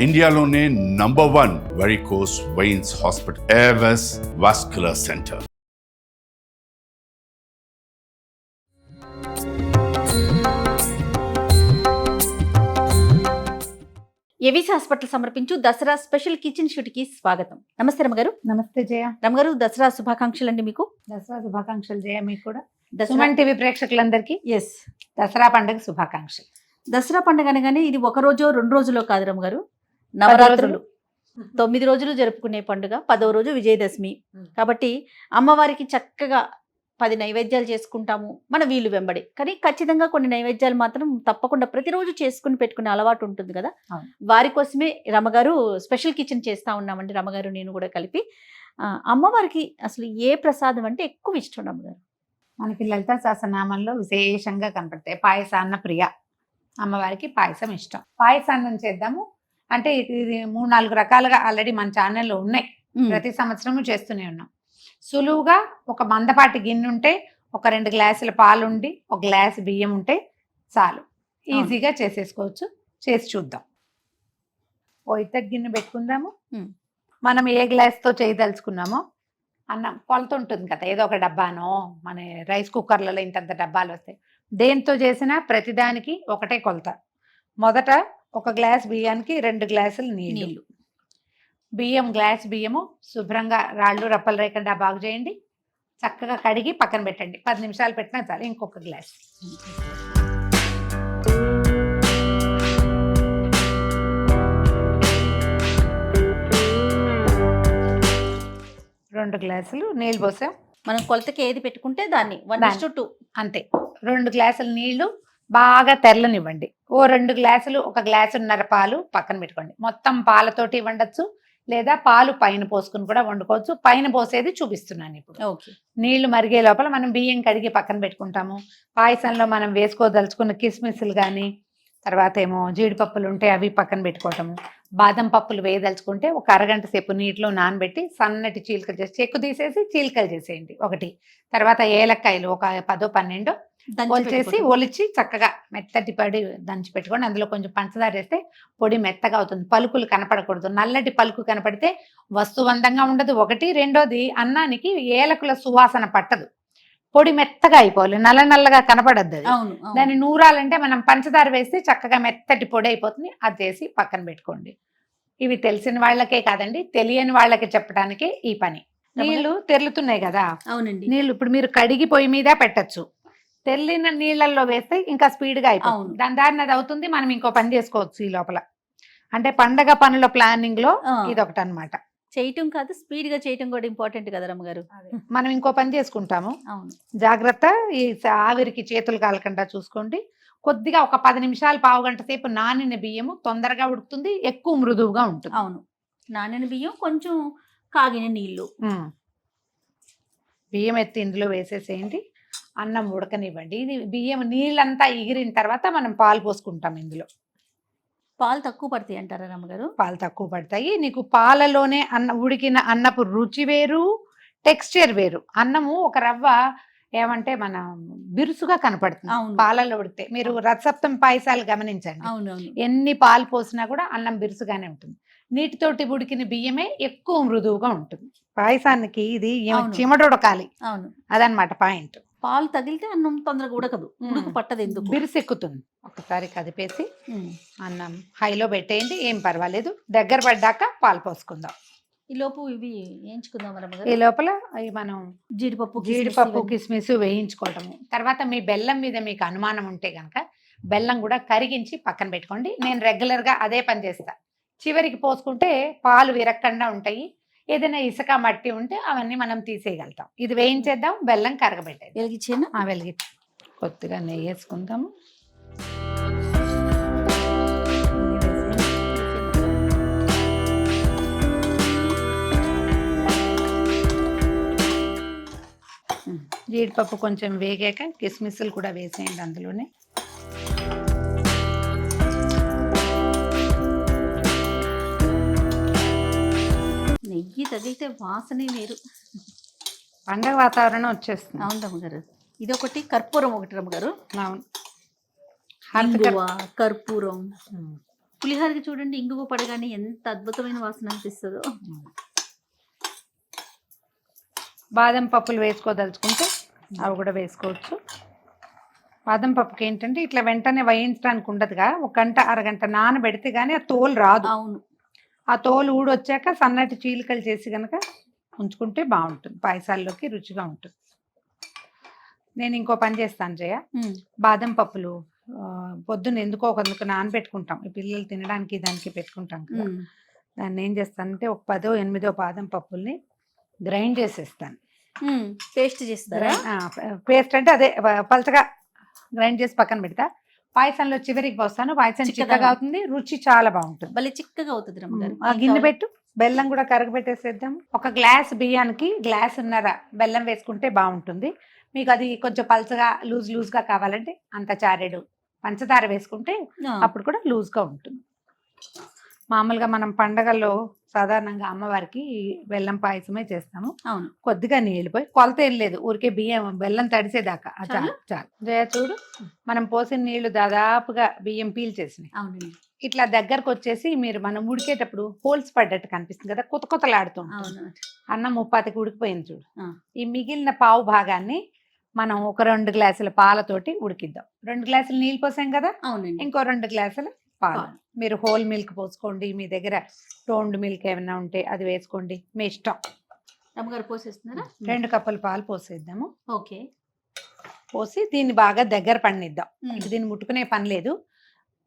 ఇండియాలోనే #1 varicose veins hospital Avis vascular centre. Avis hospital సమర్పించు Dasara special kitchen shoot కి స్వాగతం. నమస్తే రమగారు. నమస్తే జయ. రమగారు, దసరా శుభాకాంక్షలు అండి మీకు. దసరా శుభాకాంక్షలు జయ. మీకు కూడా దసరా సుమన్ టీవీ ప్రేక్షకులందరికీ ఎస్ దసరా పండుగ శుభాకాంక్షలు. దసరా పండుగ అనగానే ఇది ఒక రోజు 2 రోజులో కాదు రమగారు, నవరాత్రులు 9 రోజులు జరుపుకునే పండుగ. 10వ రోజు విజయదశమి కాబట్టి అమ్మవారికి చక్కగా 10 నైవేద్యాలు చేసుకుంటాము మన వీలు వెంబడి. కానీ ఖచ్చితంగా కొన్ని నైవేద్యాలు మాత్రం తప్పకుండా ప్రతిరోజు చేసుకుని పెట్టుకునే అలవాటు ఉంటుంది కదా. వారి కోసమే రమగారు స్పెషల్ కిచెన్ చేస్తా ఉన్నామండి. రమగారు నేను కూడా కలిపి అమ్మవారికి అసలు ఏ ప్రసాదం అంటే ఎక్కువ ఇష్టం రమగారు? మనకి లలిత సహస్రనామంలో విశేషంగా కనపడతాయి. పాయసాన్న ప్రియ, అమ్మవారికి పాయసం ఇష్టం. పాయసాన్నం చేద్దాము అంటే ఇది 3-4 రకాలుగా ఆల్రెడీ మన ఛానల్లో ఉన్నాయి. ప్రతి సంవత్సరము చేస్తూనే ఉన్నాం. సులువుగా ఒక మందపాటి గిన్నె ఉంటే, ఒక 2 గ్లాసుల పాలు ఉండి, 1 గ్లాసు బియ్యం ఉంటే చాలు, ఈజీగా చేసేసుకోవచ్చు. చేసి చూద్దాం. ఓ ఇత్తడి గిన్నె పెట్టుకుందాము. మనం ఏ గ్లాస్తో చేయదలుచుకున్నామో అన్నం కొలత ఉంటుంది కదా, ఏదో ఒక డబ్బానో, మన రైస్ కుక్కర్లలో ఇంతంత డబ్బాలు వస్తాయి. దేంతో చేసినా ప్రతిదానికి ఒకటే కొలత. మొదట 1 గ్లాస్ బియ్యానికి 2 గ్లాసులు నీళ్ళు. గ్లాస్ బియ్యము శుభ్రంగా రాళ్ళు రప్పలు రేకుండా బాగు చేయండి. చక్కగా కడిగి పక్కన పెట్టండి. 10 నిమిషాలు పెట్టినా చాలు. ఇంకొక గ్లాస్. 2 గ్లాసులు నీళ్ళు పోసాం. మనం కొలతకి ఏది పెట్టుకుంటే దాన్ని 1:2 అంతే. 2 గ్లాసులు నీళ్లు బాగా తెరలనివ్వండి. ఓ 2 గ్లాసులు 1 గ్లాసున్నర పాలు పక్కన పెట్టుకోండి. మొత్తం పాలతోటి వండొచ్చు, లేదా పాలు పైన పోసుకుని కూడా వండుకోవచ్చు. పైన పోసేది చూపిస్తున్నాను ఇప్పుడు. ఓకే. నీళ్లు మరిగే లోపల మనం బియ్యం కడిగి పక్కన పెట్టుకుంటాము. పాయసంలో మనం వేసుకోదలుచుకున్న కిస్మిస్లు కానీ, తర్వాత ఏమో జీడిపప్పులు ఉంటే అవి పక్కన పెట్టుకోవటము. బాదం పప్పులు వేయదలుచుకుంటే ఒక అరగంట సేపు నీటిలో నానబెట్టి సన్నటి చీలికలు చేసి చెక్కు తీసేసి చీలికలు చేసేయండి ఒకటి. తర్వాత ఏలక్కాయలు ఒక 10-12 ఒలిచేసి ఒలిచి చక్కగా మెత్తటి పడి దంచి పెట్టుకోండి. అందులో కొంచెం పంచదార వేస్తే పొడి మెత్తగా అవుతుంది. పలుకులు కనపడకూడదు. నల్లటి పలుకు కనపడితే వస్తువందంగా ఉండదు ఒకటి. రెండోది అన్నానికి ఏలకుల సువాసన పట్టదు. పొడి మెత్తగా అయిపోవాలి, నల్లగా కనపడద్దు. దాన్ని నూరాలంటే మనం పంచదార వేస్తే చక్కగా మెత్తటి పొడి అయిపోతుంది. అది చేసి పక్కన పెట్టుకోండి. ఇవి తెలిసిన వాళ్ళకే కాదండి, తెలియని వాళ్ళకి చెప్పడానికే ఈ పని. నీళ్లు తెరులుతున్నాయి కదా. అవునండి. నీళ్లు ఇప్పుడు మీరు కడిగి పొయ్యి మీద పెట్టచ్చు. తెల్లిన నీళ్ళల్లో వేస్తే ఇంకా స్పీడ్గా అయిపోతుంది. దాని దారిని అది అవుతుంది. మనం ఇంకో పని చేసుకోవచ్చు ఈ లోపల. అంటే పండగ పనుల ప్లానింగ్ లో ఇది ఒకటి అనమాట. చేయటం కాదు, స్పీడ్ గా చేయటం కూడా ఇంపార్టెంట్ కదా రమ్మగారు. మనం ఇంకో పని చేసుకుంటాము. జాగ్రత్త, ఈ ఆవిరికి చేతులు కాలకుండా చూసుకోండి. కొద్దిగా ఒక 10 నిమిషాలు, పావు గంట సేపు నానిన బియ్యము తొందరగా ఉడుకుతుంది, ఎక్కువ మృదువుగా ఉంటుంది. అవును, నానిన బియ్యం, కొంచెం కాగిన నీళ్లు. బియ్యం ఎత్తి ఇందులో వేసేసేయండి. అన్నం ఉడకనివ్వండి. ఇది బియ్యం నీళ్ళంతా ఎగిరిన తర్వాత మనం పాలు పోసుకుంటాం. ఇందులో పాలు తక్కువ పడతాయి అంటారా రమ్మగారు? పాలు తక్కువ పడతాయి. నీకు పాలలోనే ఉడికిన అన్నపు రుచి వేరు, టెక్స్చర్ వేరు. అన్నము ఒక రవ్వ ఏమంటే మన బిరుసుగా కనపడుతుంది పాలలో ఉడికితే. మీరు రసప్తం పాయసాలు గమనించండి, ఎన్ని పాలు పోసినా కూడా అన్నం బిరుసుగానే ఉంటుంది. నీటితోటి ఉడికిన బియ్యమే ఎక్కువ మృదువుగా ఉంటుంది. పాయసానికి ఇది చిమడుడకాలి, అదనమాట పాయింట్. పాలు తగిలితే అన్నం తొందరగా ఉడకదు, ఉడుకు పట్టదు, ఎందుకు బిరుసెక్కుతుంది. ఒకసారి కదిపేసి అన్నం హైలో పెట్టేయండి, ఏం పర్వాలేదు. దగ్గర పడ్డాక పాలు పోసుకుందాం. ఈ లోపు ఇవి వేయించుకుందాం. ఈ లోపల మనం జీడిపప్పు కిస్మిస్ వేయించుకోవటము. తర్వాత మీ బెల్లం మీద మీకు అనుమానం ఉంటే కనుక బెల్లం కూడా కరిగించి పక్కన పెట్టుకోండి. నేను రెగ్యులర్గా అదే పని చేస్తా. చివరికి పోసుకుంటే పాలు విరక్కుండా ఉంటాయి. ఏదైనా ఇసుక మట్టి ఉంటే అవన్నీ మనం తీసేయగలుగుతాం. ఇది వేయించేద్దాం, బెల్లం కరగబెట్టేది. వెలిగించేనా? వెలిగించి కొద్దిగా నెయ్యి వేసుకుందాము. జీడిపప్పు కొంచెం వేగాక కిస్మిస్లు కూడా వేసేయండి అందులోనే. నెయ్యి తగిలితే వాసనే వేరు, పండగ వాతావరణం వచ్చేస్తుంది. అవును రమ్మగారు. ఇది ఒకటి, కర్పూరం ఒకటి రమ్మగారు. అవును, కర్పూరం పులిహోరకి చూడండి ఇంగువ పడగానే ఎంత అద్భుతమైన వాసన అనిపిస్తుందో. బాదం పప్పులు వేసుకోదలుచుకుంటే అవి కూడా వేసుకోవచ్చు. బాదం పప్పుకి ఏంటంటే ఇట్లా వెంటనే వేయించడానికి ఉండదుగా, ఒక గంట అరగంట నానబెడితే కానీ ఆ తోలు రాదు. అవును, ఆ తోలు ఊడొచ్చాక సన్నటి చీలికలు చేసి కనుక ఉంచుకుంటే బాగుంటుంది, పాయసాల్లోకి రుచిగా ఉంటుంది. నేను ఇంకో పని చేస్తాను జయ, బాదం పప్పులు పొద్దున్న ఎందుకో కొందుకు నానబెట్టుకుంటాం, ఈ పిల్లలు తినడానికి దానికి పెట్టుకుంటాం కదా. దాన్ని ఏం చేస్తానంటే ఒక 10 8 బాదం పప్పుల్ని గ్రైండ్ చేసేస్తాను. పేస్ట్ చేస్తారా? పేస్ట్ అంటే అదే పలచగా గ్రైండ్ చేసి పక్కన పెడతా. పాయసంలో చివరికి పోస్తాను, పాయసం చిక్కగా అవుతుంది, రుచి చాలా బాగుంటుంది, భలే చిక్కగా అవుతుంది రమ్మగారు. ఆ గిన్నె పెట్టు, బెల్లం కూడా కరగబెట్టేసేద్దాం. ఒక గ్లాస్ బియ్యానికి గ్లాసున్నర బెల్లం వేసుకుంటే బాగుంటుంది. మీకు అది కొంచెం పలచగా లూజ్గా కావాలంటే అంత చారెడు పంచదార వేసుకుంటే అప్పుడు కూడా లూజ్గా ఉంటుంది. మామూలుగా మనం పండగల్లో సాధారణంగా అమ్మవారికి బెల్లం పాయసమే చేస్తాము. అవును, కొద్దిగా నీళ్ళు పోయి, కొలత ఏం లేదు, ఊరికే బెల్లం తడిసేదాకా చాలు. జయ చూడు, మనం పోసిన నీళ్లు దాదాపుగా బియ్యం పీల్చేసినాయి. అవునండి. ఇట్లా దగ్గరకు వచ్చేసి మనం ఉడికేటప్పుడు హోల్స్ పడ్డట్టు కనిపిస్తుంది కదా, కొత్తలాడుతుంది. అన్నం ముప్పాతికి ఉడికిపోయింది చూడు. ఈ మిగిలిన పావు భాగాన్ని మనం ఒక 2 గ్లాసుల పాలతోటి ఉడికిద్దాం. 2 గ్లాసులు నీళ్ళు పోసాం కదా, అవునండి, ఇంకో 2 గ్లాసుల పాలు. మీరు హోల్ మిల్క్ పోసుకోండి, మీ దగ్గర టోన్డ్ మిల్క్ ఏమైనా ఉంటే అది వేసుకోండి, మీ ఇష్టం. అమ్మగారు పోసేస్తున్నారా? 2 కప్పుల పాలు పోసేద్దాము. ఓకే, పోసి దీన్ని బాగా దగ్గర పడినిద్దాం. దీన్ని ముట్టుకునే పని లేదు,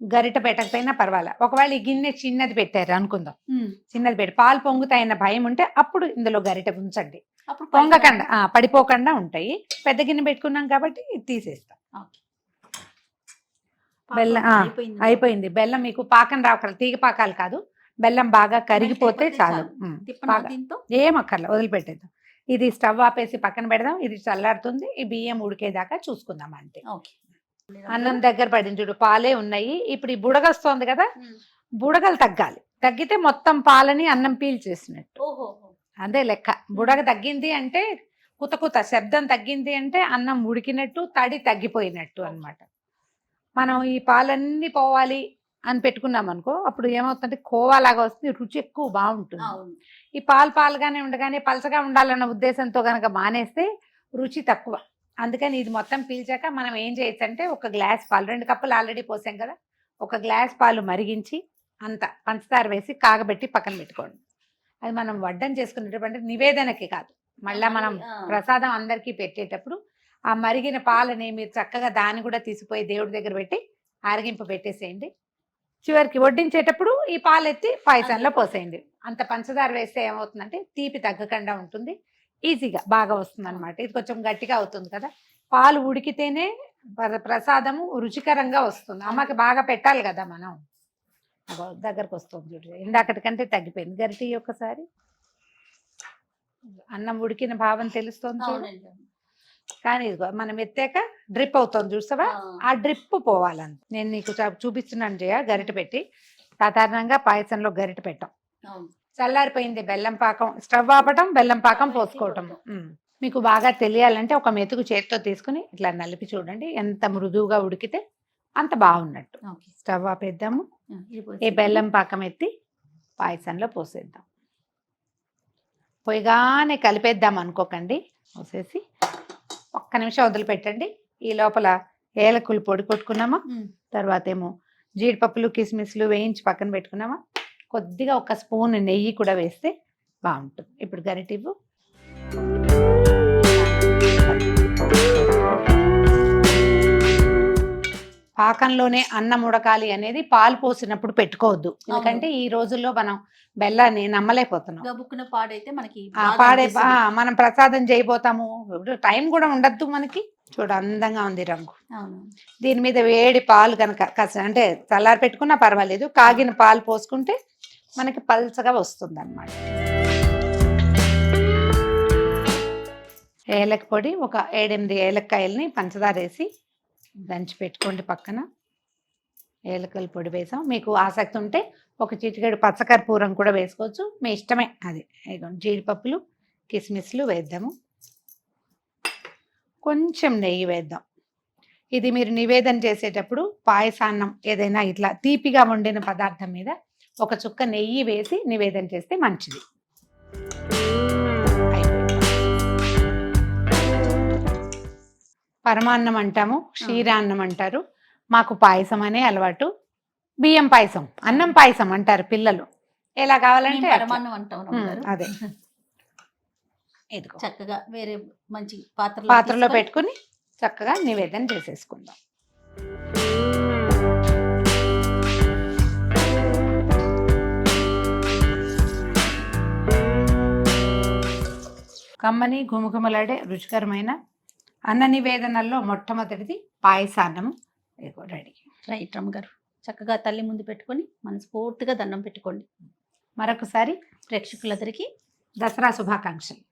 గరిట పెట్టకపోయినా పర్వాలే. ఒకవేళ ఈ గిన్నె చిన్నది పెట్టారు అనుకుందాం, చిన్నది పెట్టి పాలు పొంగుతాయన్న భయం ఉంటే అప్పుడు ఇందులో గరిట ఉంచండి, పొంగకుండా పడిపోకుండా ఉంటాయి. పెద్ద గిన్నె పెట్టుకున్నాం కాబట్టి తీసేస్తాం. బెల్లం అయిపోయింది. బెల్లం మీకు పాకం రావక్కర్లేదు, తీగ పాకాలు కాదు, బెల్లం బాగా కరిగిపోతే చాలు. ఏమక్కర్లేదు, వదిలిపెట్టేద్దాం. ఇది స్టవ్ ఆపేసి పక్కన పెడదాం, ఇది చల్లారుతుంది. ఈ బియ్యం ఉడికేదాకా చూసుకుందాం అంతే. అన్నం దగ్గర పడింది చూడు, పాలే ఉన్నాయి. ఇప్పుడు ఈ బుడగొస్తోంది కదా, బుడగలు తగ్గాలి. తగ్గితే మొత్తం పాలని అన్నం పీల్చేసినట్టు, అదే లెక్క. బుడగ తగ్గింది అంటే కుత శబ్దం తగ్గింది అంటే అన్నం ఉడికినట్టు, తడి తగ్గిపోయినట్టు అన్నమాట. మనం ఈ పాలన్నీ పోవాలి అని పెట్టుకున్నాం అనుకో, అప్పుడు ఏమవుతుందంటే కోవాలాగా వస్తుంది, రుచి ఎక్కువ బాగుంటుంది. ఈ పాలుగానే ఉండగానే పలచగా ఉండాలన్న ఉద్దేశంతో కనుక మానేస్తే రుచి తక్కువ. అందుకని ఇది మొత్తం పీల్చాక మనం ఏం చేయొచ్చు అంటే, ఒక గ్లాస్ పాలు, 2 కప్పులు ఆల్రెడీ పోసాం కదా, ఒక గ్లాస్ పాలు మరిగించి అంత పంచదార వేసి కాగబెట్టి పక్కన పెట్టుకోండి. అది మనం వడ్డం చేసుకునేటప్పుడు నివేదనకి కాదు, మళ్ళీ మనం ప్రసాదం అందరికీ పెట్టేటప్పుడు ఆ మరిగిన పాలని మీరు చక్కగా దాన్ని కూడా తీసిపోయి దేవుడి దగ్గర పెట్టి ఆరగింపు పెట్టేసేయండి. చివరికి వడ్డించేటప్పుడు ఈ పాలు ఎత్తి పాయసంలో పోసేయండి. అంత పంచదార వేస్తే ఏమవుతుందంటే తీపి తగ్గకుండా ఉంటుంది, ఈజీగా బాగా వస్తుంది అనమాట. ఇది కొంచెం గట్టిగా అవుతుంది కదా, పాలు ఉడికితేనే ప్రసాదము రుచికరంగా వస్తుంది. అమ్మకి బాగా పెట్టాలి కదా మనం. దగ్గరకు వస్తుంది చూడు, ఇందాకటి కంటే తగ్గిపోయింది. గరిటి ఒక్కసారి అన్నం ఉడికిన భావం తెలుస్తుంది చూడండి. కానీ ఇదిగో మనం ఎత్తాక డ్రిప్ అవుతుంది చూస్తావా, ఆ డ్రిప్ పోవాలంత. నేను నీకు చూపిస్తున్నాను జయ, గరిట పెట్టి. సాధారణంగా పాయసంలో గరిట పెట్టాం. చల్లారిపోయింది బెల్లం పాకం, స్టవ్ ఆపటం, బెల్లం పాకం పోసుకోవటం. మీకు బాగా తెలియాలంటే ఒక మెతుకు చేతితో తీసుకుని ఇట్లా నలిపి చూడండి, ఎంత మృదువుగా ఉడికితే అంత బాగున్నట్టు. స్టవ్ ఆపేద్దాము, ఈ బెల్లం పాకం ఎత్తి పాయసంలో పోసేద్దాం. పొయ్యిగానే కలిపేద్దాం అనుకోకండి, పోసేసి ఒక్క నిమిషం వదిలిపెట్టండి. ఈ లోపల ఏలకులు పొడి కొట్టుకున్నామా, తర్వాత ఏమో జీడిపప్పులు కిస్మిస్లు వేయించి పక్కన పెట్టుకున్నామా, కొద్దిగా 1 స్పూన్ నెయ్యి కూడా వేస్తే బాగుంటుంది. ఇప్పుడు గరిటివ్వు. పాకంలోనే అన్నం ఉడకాలి అనేది పాలు పోసినప్పుడు పెట్టుకోవద్దు, ఎందుకంటే ఈ రోజుల్లో మనం బెల్లాన్ని నమ్మలేకపోతున్నాం. పాడైతే మనకి మనం ప్రసాదం చేయబోతాము, టైం కూడా ఉండద్దు మనకి. చూడ అందంగా ఉంది రంగు. దీని మీద వేడి పాలు కనుక అంటే చల్లారి పెట్టుకున్నా పర్వాలేదు, కాగిన పాలు పోసుకుంటే మనకి పల్చగా వస్తుంది అన్నమాట. ఏలక పొడి ఒక 7-8 ఏలక్కాయలని పంచదార వేసి దంచి పెట్టుకోండి పక్కన. ఏలకల పొడి వేసాం. మీకు ఆసక్తి ఉంటే ఒక చిటికెడు పచ్చకర్పూరం కూడా వేసుకోవచ్చు, మీ ఇష్టమే. అది జీడిపప్పులు కిస్మిస్లు వేద్దాము, కొంచెం నెయ్యి వేద్దాం. ఇది మీరు నివేదన చేసేటప్పుడు పాయసాన్నం ఏదైనా ఇట్లా తీపిగా వండిన పదార్థం మీద ఒక చుక్క నెయ్యి వేసి నివేదన చేస్తే మంచిది. పరమాన్నం అంటాము, క్షీరాన్నం అంటారు, మాకు పాయసం అనే అలవాటు. బియ్యం పాయసం, అన్నం పాయసం అంటారు పిల్లలు, ఎలా కావాలంటే మేము అట్లా. పరమాన్నం అంటాం రమ్మగారు. అదే ఇదిగో చక్కగా వేరే మంచి పాత్రలో పాత్రలో తీసుకొని పెట్టుకుని చక్కగా నివేదన చేసేసుకుందాం. కమ్మని గుమగుమలాడే రుచికరమైన అన్న నివేదనల్లో మొట్టమొదటిది పాయసాన్నము. ఇదిగో రెడీ. రైట్ రమ్మగారు. చక్కగా తల్లి ముందు పెట్టుకొని మనస్ఫూర్తిగా దండం పెట్టుకోండి. మరొకసారి ప్రేక్షకులందరికీ దసరా శుభాకాంక్షలు.